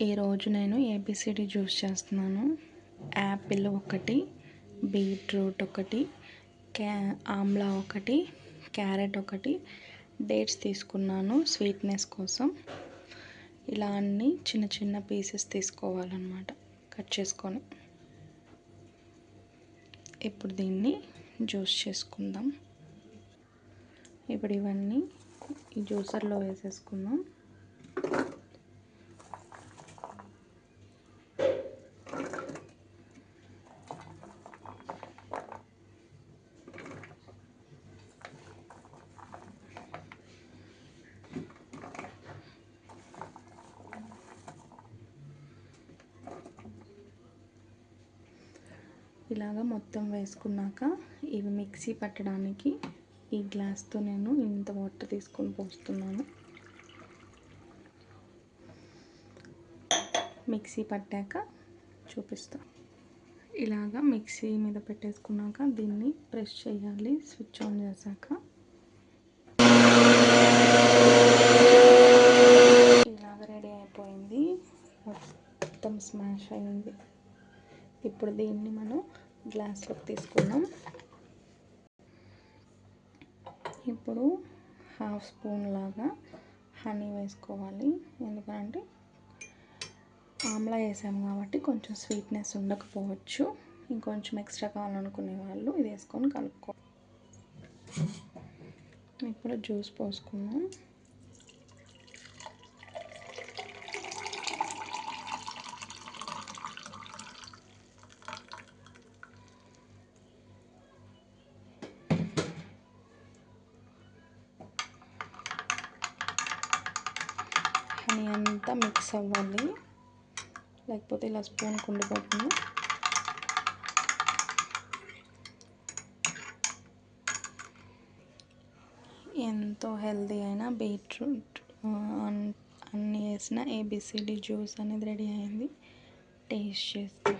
ఈరోజు నేను A B C D juice చేస్తున్నాను. యాపిల్ ఒకటి, బీట్రూట్ ఒకటి, ఆమ్లా ఒకటి, క్యారెట్ ఒకటి, డేట్స్ తీసుకున్నాను స్వీట్నెస్ కోసం. ఇలా అన్నీ చిన్న చిన్న పీసెస్ తీసుకోవాలన్నమాట, కట్ చేసుకొని. ఇప్పుడు దీన్ని జ్యూస్ చేసుకుందాం. ఇప్పుడు ఇవన్నీ ఈ జ్యూసర్లో వేసేసుకుందాం. ఇలాగా మొత్తం వేసుకున్నాక ఇవి మిక్సీ పట్టడానికి ఈ గ్లాస్తో నేను ఇంత వాటర్ తీసుకొని పోస్తున్నాను. మిక్సీ పట్టాక చూపిస్తా. ఇలాగా మిక్సీ మీద పెట్టేసుకున్నాక దీన్ని ప్రెస్ చేయాలి స్విచ్ ఆన్ చేశాక. ఇలాగ రెడీ అయిపోయింది, మొత్తం స్మాష్ అయింది. ఇప్పుడు దీన్ని మనం గ్లాస్లోకి తీసుకుందాం. ఇప్పుడు హాఫ్ స్పూన్ లాగా హనీ వేసుకోవాలి, ఎందుకంటే ఆమ్లా వేసాము కాబట్టి కొంచెం స్వీట్నెస్ ఉండకపోవచ్చు. ఇంకొంచెం ఎక్స్ట్రా కావాలనుకునే వాళ్ళు ఇది వేసుకొని కలుపుకో. ఇప్పుడు జ్యూస్ పోసుకుందాం. హనీ అంతా మిక్స్ అవ్వాలి, లేకపోతే ఇలా స్పూన్ కుండిపోతుంది. ఎంతో హెల్తీ అయిన బీట్రూట్ అన్నీ వేసిన ఏబిసిడి జ్యూస్ అనేది రెడీ అయింది. టేస్ట్ చేస్తాం.